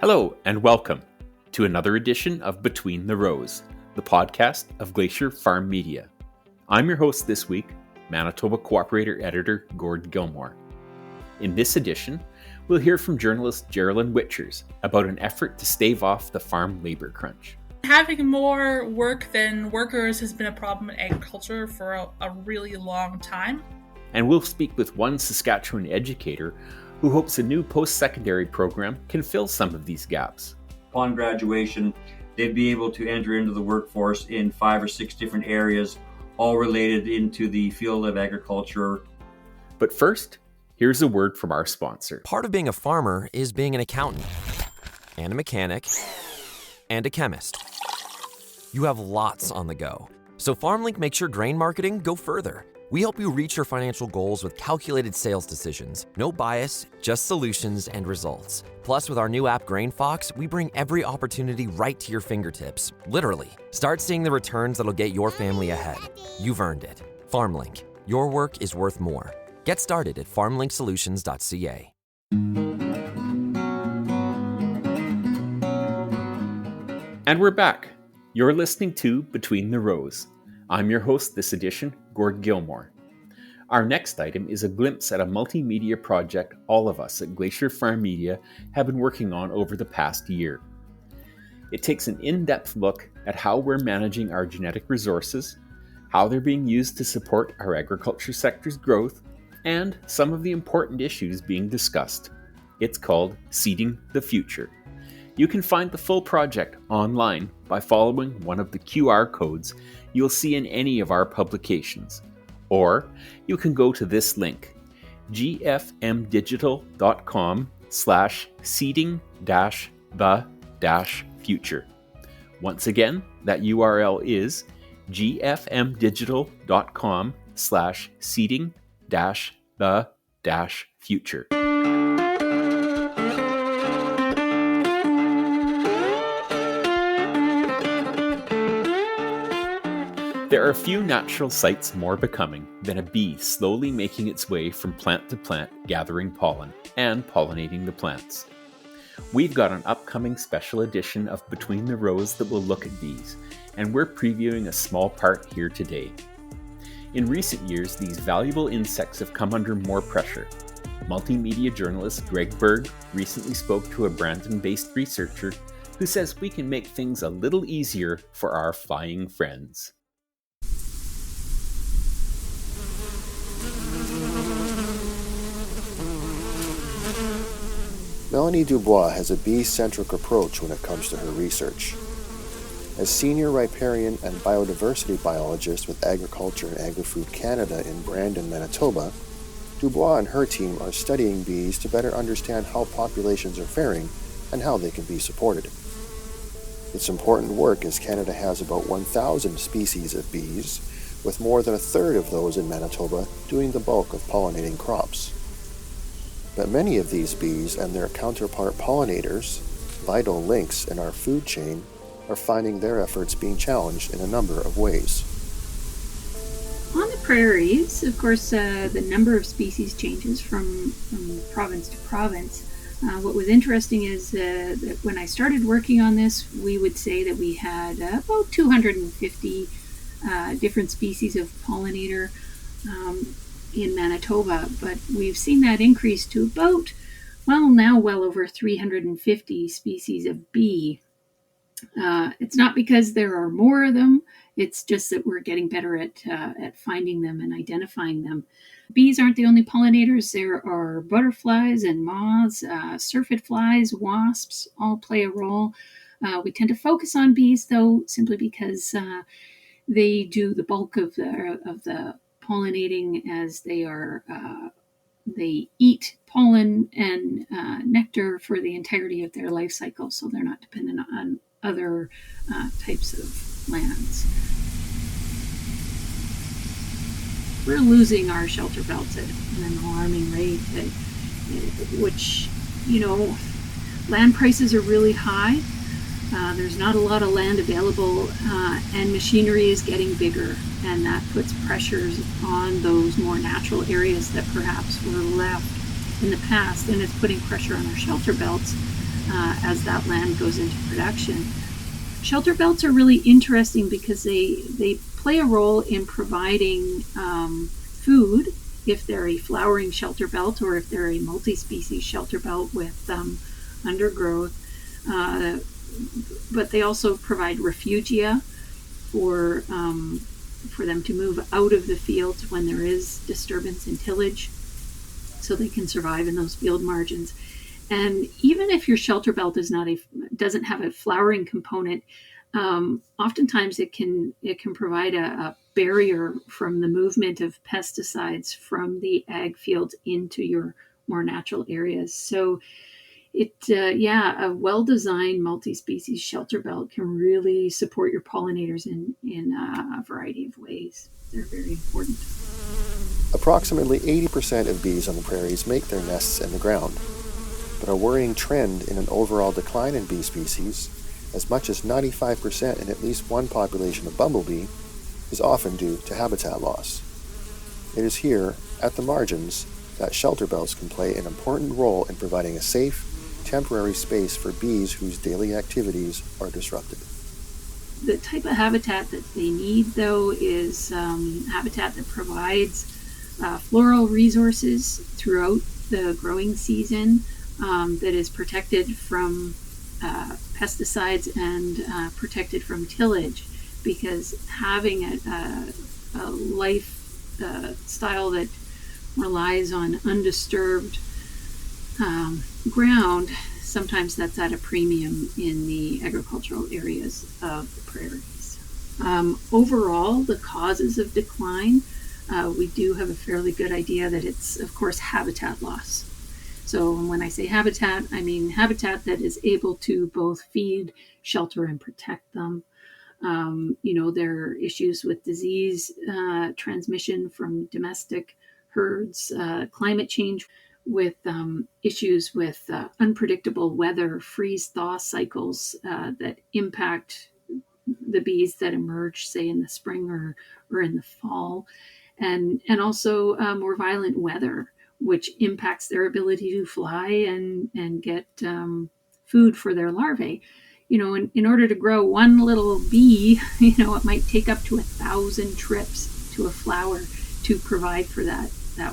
Hello and welcome to another edition of Between the Rows, the podcast of Glacier FarmMedia. I'm your host this week, Manitoba Co-operator Editor Gord Gilmour. In this edition, we'll hear from journalist Geraldine Witchers about an effort to stave off the farm labor crunch. Having more work than workers has been a problem in agriculture for a really long time. And we'll speak with one Saskatchewan educator who hopes a new post-secondary program can fill some of these gaps. Upon graduation, they'd be able to enter into the workforce in 5 or 6 different areas, all related into the field of agriculture. But first, here's a word from our sponsor. Part of being a farmer is being an accountant, and a mechanic, and a chemist. You have lots on the go. So FarmLink makes your grain marketing go further. We help you reach your financial goals with calculated sales decisions. No bias, just solutions and results. Plus, with our new app GrainFox, we bring every opportunity right to your fingertips. Literally. Start seeing the returns that'll get your family ahead. You've earned it. FarmLink. Your work is worth more. Get started at farmlinksolutions.ca. And we're back. You're listening to Between the Rows. I'm your host this edition, Gord Gilmour. Our next item is a glimpse at a multimedia project all of us at Glacier FarmMedia have been working on over the past year. It takes an in-depth look at how we're managing our genetic resources, how they're being used to support our agriculture sector's growth, and some of the important issues being discussed. It's called Seeding the Future. You can find the full project online by following one of the QR codes you'll see in any of our publications. Or you can go to this link, gfmdigital.com/seeding-the-future. Once again, that URL is gfmdigital.com/seeding-the-future. There are few natural sights more becoming than a bee slowly making its way from plant to plant, gathering pollen and pollinating the plants. We've got an upcoming special edition of Between the Rows that will look at bees, and we're previewing a small part here today. In recent years, these valuable insects have come under more pressure. Multimedia journalist Greg Berg recently spoke to a Brandon-based researcher who says we can make things a little easier for our flying friends. Melanie Dubois has a bee-centric approach when it comes to her research. As senior riparian and biodiversity biologist with Agriculture and Agri-Food Canada in Brandon, Manitoba, Dubois and her team are studying bees to better understand how populations are faring and how they can be supported. It's important work as Canada has about 1,000 species of bees, with more than a third of those in Manitoba doing the bulk of pollinating crops. But many of these bees and their counterpart pollinators, vital links in our food chain, are finding their efforts being challenged in a number of ways. On the prairies, of course, the number of species changes from province to province. What was interesting is that when I started working on this, we would say that we had about 250 different species of pollinator in Manitoba, but we've seen that increase to about, well over 350 species of bee. It's not because there are more of them, it's just that we're getting better at finding them and identifying them. Bees aren't the only pollinators. There are butterflies and moths, syrphid flies, wasps, all play a role. We tend to focus on bees, though, simply because they do the bulk of the pollinating, as they eat pollen and nectar for the entirety of their life cycle, so they're not dependent on other types of plants. We're losing our shelter belts at an alarming rate, which, land prices are really high. There's not a lot of land available, and machinery is getting bigger, and that puts pressures on those more natural areas that perhaps were left in the past, and it's putting pressure on our shelter belts. as that land goes into production. Shelter belts are really interesting because they play a role in providing food if they're a flowering shelter belt or if they're a multi-species shelter belt with undergrowth. But they also provide refugia for them to move out of the fields when there is disturbance and tillage, so they can survive in those field margins. And even if your shelter belt doesn't have a flowering component, oftentimes it can provide a barrier from the movement of pesticides from the ag fields into your more natural areas. So a well-designed multi-species shelter belt can really support your pollinators in a variety of ways. They're very important. Approximately 80% of bees on the prairies make their nests in the ground, but a worrying trend in an overall decline in bee species, as much as 95% in at least one population of bumblebee, is often due to habitat loss. It is here, at the margins, that shelter belts can play an important role in providing a safe, temporary space for bees whose daily activities are disrupted. The type of habitat that they need, though, is habitat that provides floral resources throughout the growing season, that is protected from pesticides and protected from tillage, because having a life style that relies on undisturbed ground, sometimes that's at a premium in the agricultural areas of the prairies. Overall, the causes of decline, we do have a fairly good idea that it's, of course, habitat loss. So when I say habitat, I mean habitat that is able to both feed, shelter, and protect them. There are issues with disease transmission from domestic herds, climate change, with issues with unpredictable weather, freeze-thaw cycles that impact the bees that emerge, say, in the spring or in the fall, and also more violent weather, which impacts their ability to fly and get food for their larvae. In order to grow one little bee, it might take up to 1,000 trips to a flower to provide for that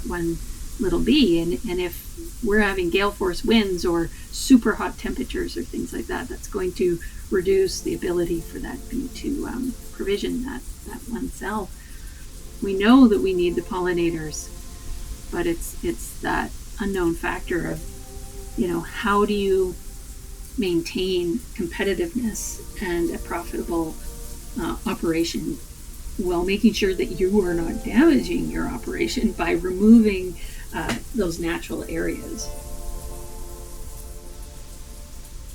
one little bee. And if we're having gale force winds or super hot temperatures or things like that, that's going to reduce the ability for that bee to provision that one cell. We know that we need the pollinators, but it's that unknown factor of, how do you maintain competitiveness and a profitable operation while making sure that you are not damaging your operation by removing those natural areas.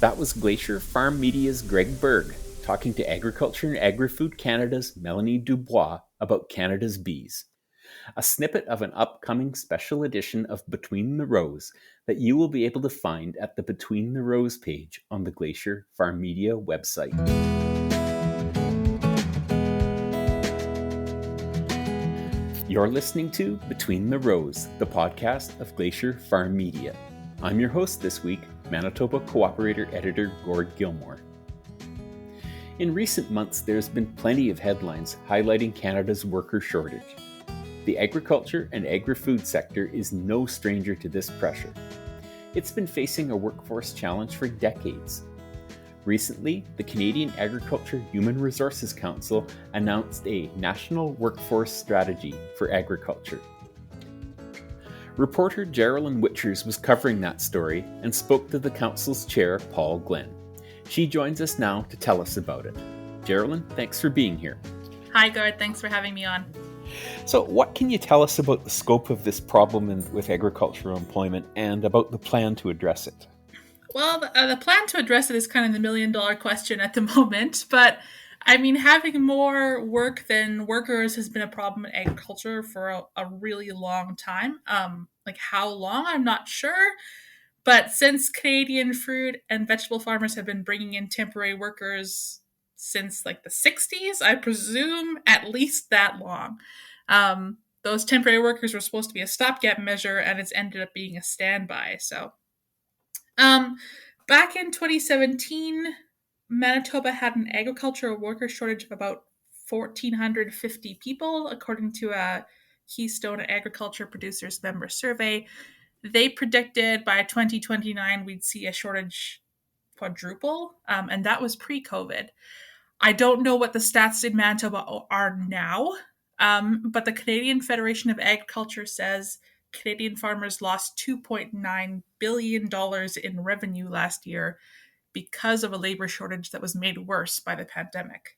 That was Glacier FarmMedia's Greg Berg talking to Agriculture and Agri-Food Canada's Melanie Dubois about Canada's bees. A snippet of an upcoming special edition of Between the Rows that you will be able to find at the Between the Rows page on the Glacier FarmMedia website. You're listening to Between the Rows, the podcast of Glacier FarmMedia. I'm your host this week, Manitoba Co-operator Editor Gord Gilmour. In recent months, there's been plenty of headlines highlighting Canada's worker shortage. The agriculture and agri-food sector is no stranger to this pressure. It's been facing a workforce challenge for decades. Recently, the Canadian Agriculture Human Resources Council announced a national workforce strategy for agriculture. Reporter Geraldine Witchers was covering that story and spoke to the council's chair, Paul Glenn. She joins us now to tell us about it. Geraldine, thanks for being here. Hi, Gord. Thanks for having me on. So what can you tell us about the scope of this problem with agricultural employment and about the plan to address it? Well, the plan to address it is kind of the million-dollar question at the moment, but having more work than workers has been a problem in agriculture for a really long time. How long, I'm not sure, but since Canadian fruit and vegetable farmers have been bringing in temporary workers since the 60s, I presume at least that long. Those temporary workers were supposed to be a stopgap measure, and it's ended up being a standby. So, Back in 2017, Manitoba had an agricultural worker shortage of about 1,450 people, according to a Keystone Agriculture Producers Member Survey. They predicted by 2029 we'd see a shortage quadruple, and that was pre-COVID. I don't know what the stats in Manitoba are now, but the Canadian Federation of Agriculture says Canadian farmers lost $2.9 billion in revenue last year because of a labor shortage that was made worse by the pandemic.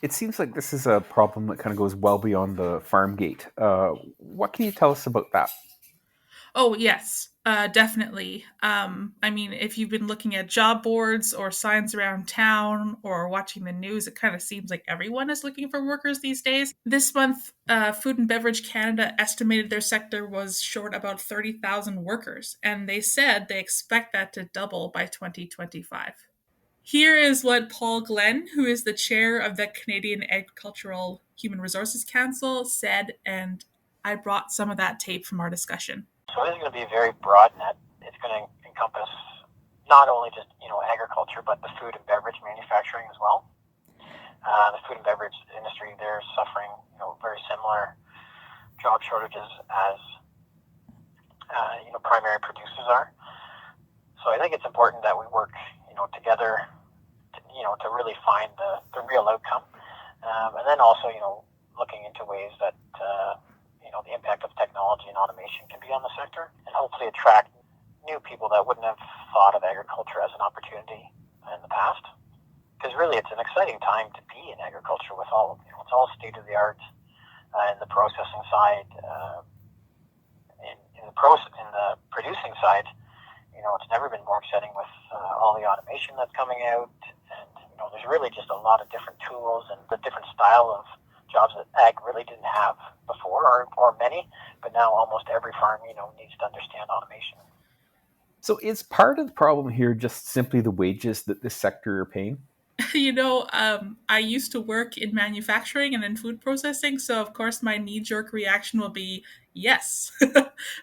It seems like this is a problem that kind of goes well beyond the farm gate. What can you tell us about that? Oh, yes, definitely. I mean, if you've been looking at job boards or signs around town or watching the news, it kind of seems like everyone is looking for workers these days. This month, Food and Beverage Canada estimated their sector was short about 30,000 workers, and they said they expect that to double by 2025. Here is what Paul Glenn, who is the chair of the Canadian Agricultural Human Resources Council, said, and I brought some of that tape from our discussion. So it is going to be a very broad net. It's going to encompass not only just agriculture, but the food and beverage manufacturing as well. The food and beverage industry, they're suffering very similar job shortages as primary producers are. So I think it's important that we work together to really find the real outcome, and then also looking into ways that the impact of technology and automation can be on the sector, and hopefully attract new people that wouldn't have thought of agriculture as an opportunity in the past. Because really, it's an exciting time to be in agriculture with all it's all state of the art in the processing side, in the producing side. It's never been more exciting with all the automation that's coming out, and there's really just a lot of different tools and the different style of jobs that ag really didn't have before, or many, but now almost every farm needs to understand automation. So is part of the problem here just simply the wages that this sector are paying? I used to work in manufacturing and in food processing, so of course my knee-jerk reaction will be yes.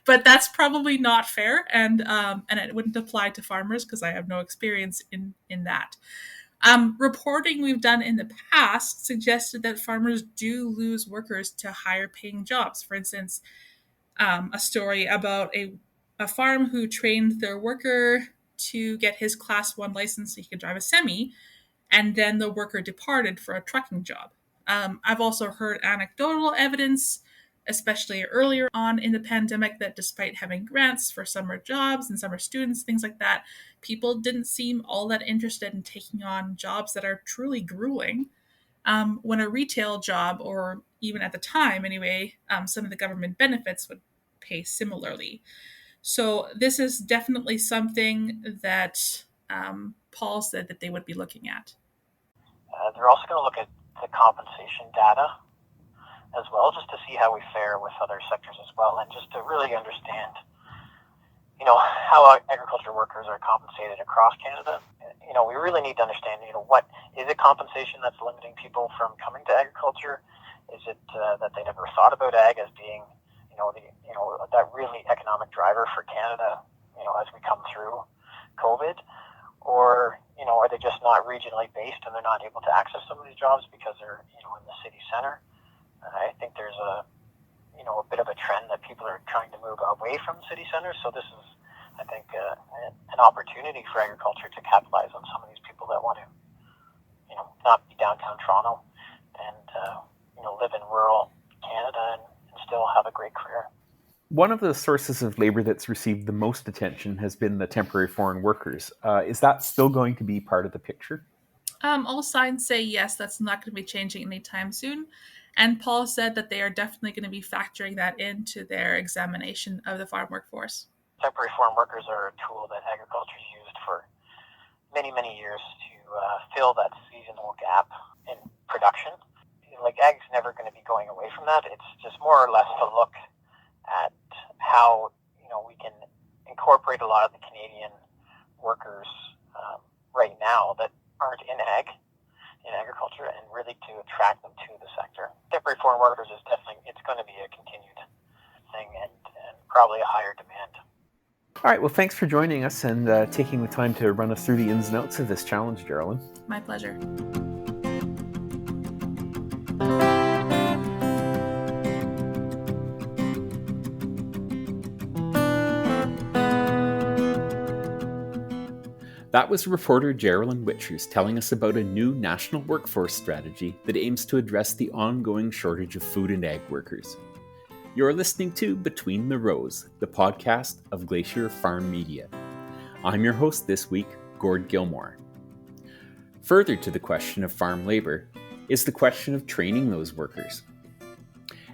But that's probably not fair, and it wouldn't apply to farmers because I have no experience in that. Reporting we've done in the past suggested that farmers do lose workers to higher paying jobs. For instance, a story about a farm who trained their worker to get his Class 1 license so he could drive a semi, and then the worker departed for a trucking job. I've also heard anecdotal evidence, especially earlier on in the pandemic, that despite having grants for summer jobs and summer students, things like that, people didn't seem all that interested in taking on jobs that are truly grueling. When a retail job, or even at the time anyway, some of the government benefits would pay similarly. So this is definitely something that Paul said that they would be looking at. They're also going to look at the compensation data as well, just to see how we fare with other sectors as well, and just to really understand, how agriculture workers are compensated across Canada. We really need to understand, what is it compensation that's limiting people from coming to agriculture? Is it that they never thought about ag as being, that really economic driver for Canada, as we come through COVID? Or, are they just not regionally based and they're not able to access some of these jobs because they're, in the city center? I think there's a bit of a trend that people are trying to move away from city centers. So this is, I think, an opportunity for agriculture to capitalize on some of these people that want to, not be downtown Toronto and, live in rural Canada and still have a great career. One of the sources of labor that's received the most attention has been the temporary foreign workers. Is that still going to be part of the picture? All signs say yes, that's not going to be changing anytime soon. And Paul said that they are definitely going to be factoring that into their examination of the farm workforce. Temporary foreign workers are a tool that agriculture has used for many, many years to fill that seasonal gap in production. Ag's never going to be going away from that. It's just more or less to look at how we can incorporate a lot of the Canadian workers right now that aren't in agriculture, and really to attract them to the sector. Temporary foreign workers is definitely, it's going to be a continued thing and probably a higher demand. All right, well, thanks for joining us and taking the time to run us through the ins and outs of this challenge, Geraldine. My pleasure. That was reporter Geraldine Witchers telling us about a new national workforce strategy that aims to address the ongoing shortage of food and ag workers. You're listening to Between the Rows, the podcast of Glacier FarmMedia. I'm your host this week, Gord Gilmour. Further to the question of farm labor is the question of training those workers.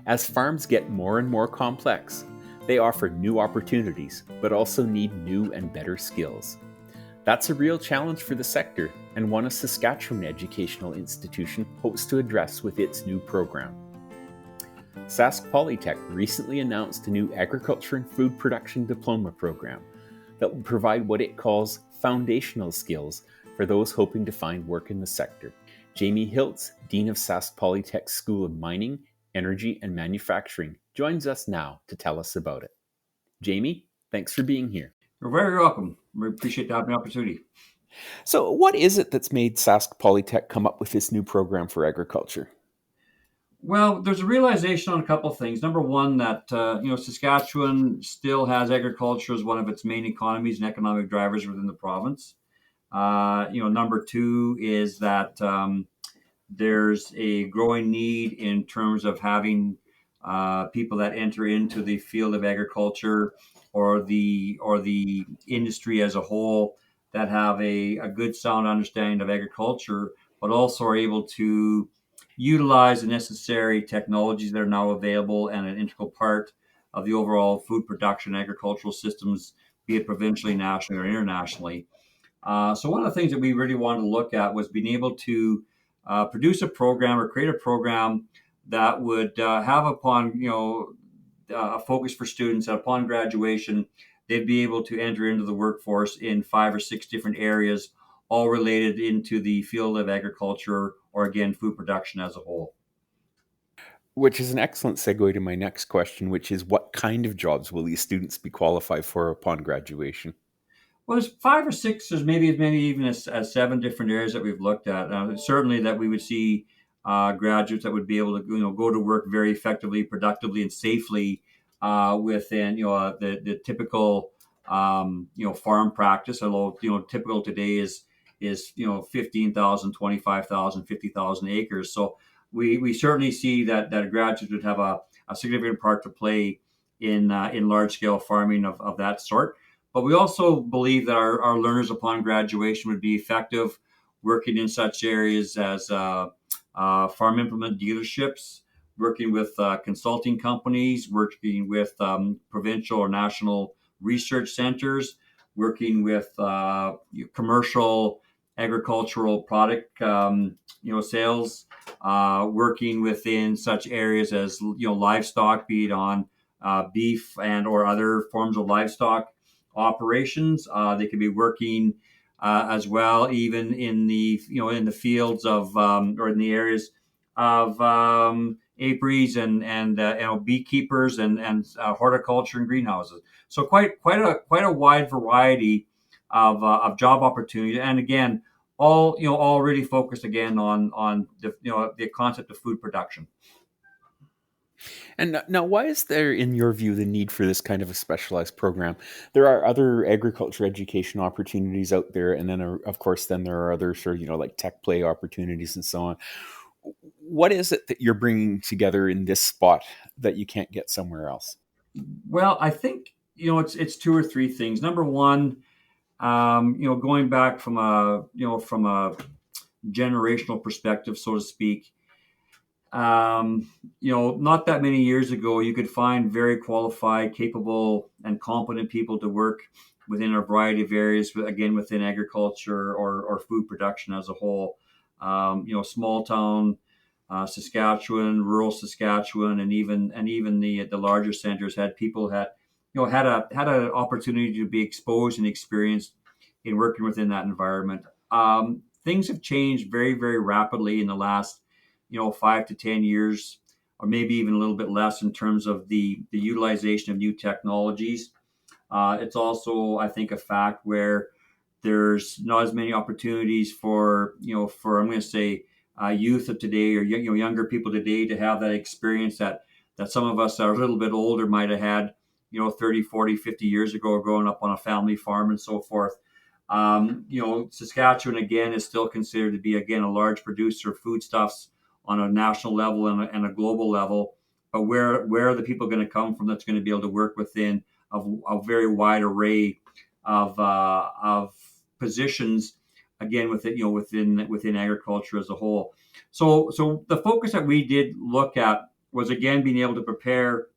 As farms get more and more complex, they offer new opportunities, but also need new and better skills. That's a real challenge for the sector, and one a Saskatchewan educational institution hopes to address with its new program. Sask Polytech recently announced a new agriculture and food production diploma program that will provide what it calls foundational skills for those hoping to find work in the sector. Jamie Hiltz, Dean of Sask Polytech's School of Mining, Energy and Manufacturing, joins us now to tell us about it. Jamie, thanks for being here. You're very welcome. We appreciate having the opportunity. So what is it that's made Sask Polytech come up with this new program for agriculture? Well, there's a realization on a couple of things. Number one, that Saskatchewan still has agriculture as one of its main economies and economic drivers within the province. Number two is that there's a growing need in terms of having people that enter into the field of agriculture or the industry as a whole that have a good sound understanding of agriculture, but also are able to utilize the necessary technologies that are now available and an integral part of the overall food production agricultural systems, be it provincially, nationally, or internationally. So one of the things that we really wanted to look at was being able to produce a program or create a program that would have upon, a focus for students that upon graduation, they'd be able to enter into the workforce in 5 or 6 different areas, all related into the field of agriculture or, again, food production as a whole. Which is an excellent segue to my next question, which is what kind of jobs will these students be qualified for upon graduation? Well, there's 5 or 6, there's maybe as many even as 7 different areas that we've looked at. Certainly that we would see graduates that would be able to, go to work very effectively, productively, and safely within, the typical, farm practice. Although, typical today is 15,000, 25,000, 50,000 acres. So we certainly see that graduates would have a significant part to play in large scale farming of that sort. But we also believe that our learners upon graduation would be effective working in such areas as farm implement dealerships, working with consulting companies, working with provincial or national research centers, working with commercial agricultural product sales, working within such areas as livestock, be it on beef and or other forms of livestock operations. They could be working as well, even in the in the fields of or in the areas of apiaries and beekeepers and horticulture and greenhouses. So quite a wide variety of job opportunities, and again, all really focused again on the concept of food production. And now, why is there, in your view, the need for this kind of a specialized program? There are other agriculture education opportunities out there, and then, of course, then there are other sort of, like tech play opportunities and so on. What is it that you're bringing together in this spot that you can't get somewhere else? Well, I think it's 2 or 3 things. Number one, going back from a generational perspective, so to speak. Not that many years ago, you could find very qualified, capable, and competent people to work within a variety of areas, again, within agriculture or food production as a whole. Small town Saskatchewan, rural Saskatchewan, and even the larger centers had people had an opportunity to be exposed and experienced in working within that environment. Things have changed very, very rapidly in the last 5 to 10 years, or maybe even a little bit less in terms of the utilization of new technologies. It's also, I think, a fact where there's not as many opportunities for, I'm going to say, youth of today, or younger people today, to have that experience that some of us that are a little bit older might have had, 30, 40, 50 years ago, growing up on a family farm and so forth. Saskatchewan, again, is still considered to be, again, a large producer of foodstuffs on a national level and a global level. But where are the people going to come from that's going to be able to work within a very wide array of positions, again, within agriculture as a whole. So the focus that we did look at was, again, being able to prepare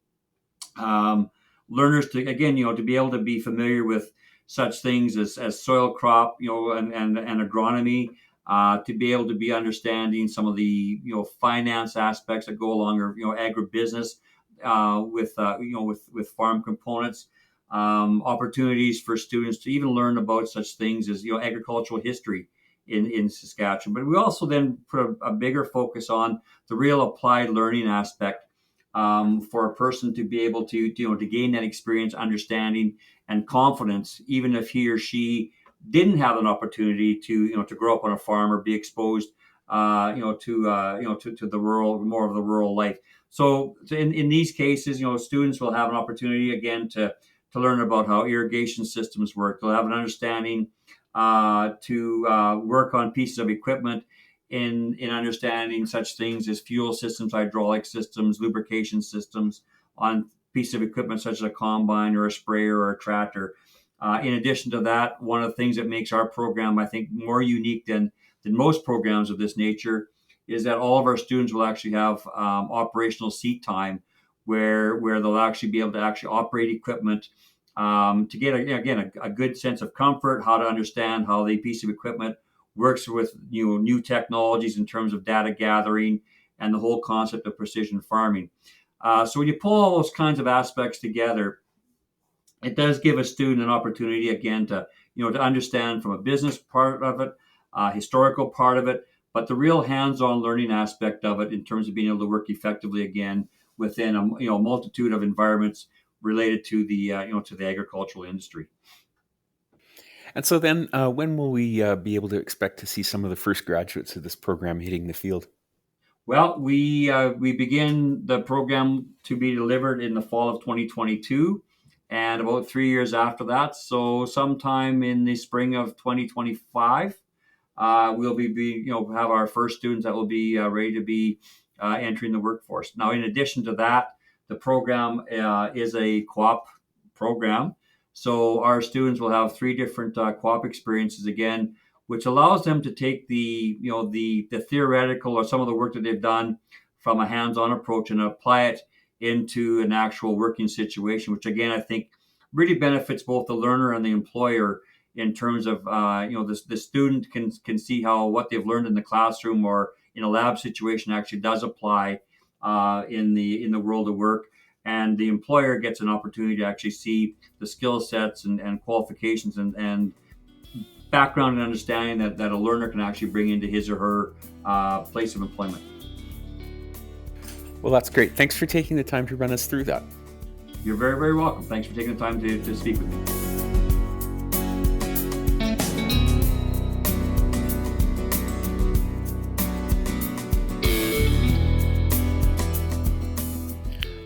learners to, again, to be able to be familiar with such things as soil crop, and agronomy, to be able to be understanding some of the, finance aspects that go along, or, agribusiness, with farm components, opportunities for students to even learn about such things as, agricultural history in Saskatchewan. But we also then put a bigger focus on the real applied learning aspect, for a person to be able to gain that experience, understanding, and confidence, even if he or she didn't have an opportunity to grow up on a farm or be exposed to the more of the rural life. So in these cases, students will have an opportunity, again, to learn about how irrigation systems work. They'll have an understanding to work on pieces of equipment in understanding such things as fuel systems, hydraulic systems, lubrication systems on piece of equipment such as a combine or a sprayer or a tractor. In addition to that, one of the things that makes our program, I think, more unique than most programs of this nature is that all of our students will actually have operational seat time, where they'll actually be able to actually operate equipment, to get a good sense of comfort, how to understand how the piece of equipment works with new technologies in terms of data gathering and the whole concept of precision farming. So when you pull all those kinds of aspects together, it does give a student an opportunity, again, to understand from a business part of it, historical part of it, but the real hands-on learning aspect of it in terms of being able to work effectively, again, within a multitude of environments related to the to the agricultural industry. And so then, when will we be able to expect to see some of the first graduates of this program hitting the field? Well, we begin the program to be delivered in the fall of 2022, and about 3 years after that, so sometime in the spring of 2025, we'll be have our first students that will be ready to be entering the workforce. Now, in addition to that, the program is a co-op program. So our students will have 3 different co-op experiences, again, which allows them to take the theoretical or some of the work that they've done from a hands-on approach and apply it into an actual working situation, which, again, I think really benefits both the learner and the employer in terms of the student can see how what they've learned in the classroom or in a lab situation actually does apply in the world of work. And the employer gets an opportunity to actually see the skill sets and qualifications and background and understanding that a learner can actually bring into his or her place of employment. Well, that's great. Thanks for taking the time to run us through that. You're very, very welcome. Thanks for taking the time to speak with me.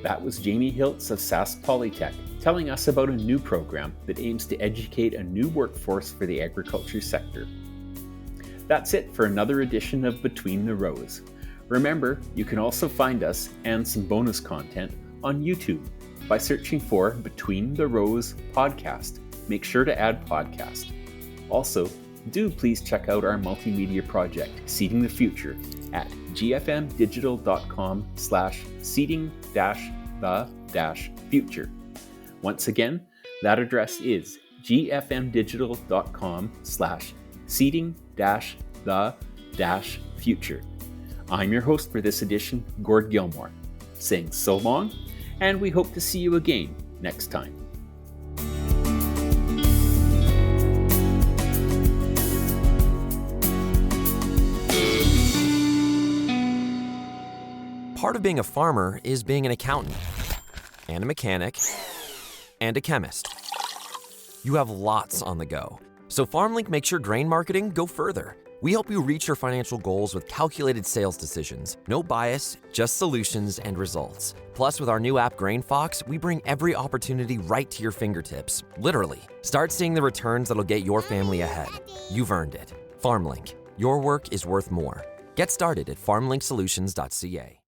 That was Jamie Hiltz of Sask Polytech telling us about a new program that aims to educate a new workforce for the agriculture sector. That's it for another edition of Between the Rows. Remember, you can also find us and some bonus content on YouTube by searching for Between the Rows Podcast. Make sure to add podcast. Also, do please check out our multimedia project, Seeding the Future, at gfmdigital.com/seeding-the-future. Once again, that address is gfmdigital.com/seeding-the-future. I'm your host for this edition, Gord Gilmour, saying so long, and we hope to see you again next time. Part of being a farmer is being an accountant, and a mechanic, and a chemist. You have lots on the go. So FarmLink makes your grain marketing go further. We help you reach your financial goals with calculated sales decisions. No bias, just solutions and results. Plus, with our new app GrainFox, we bring every opportunity right to your fingertips. Literally. Start seeing the returns that'll get your family ahead. You've earned it. FarmLink. Your work is worth more. Get started at farmlinksolutions.ca.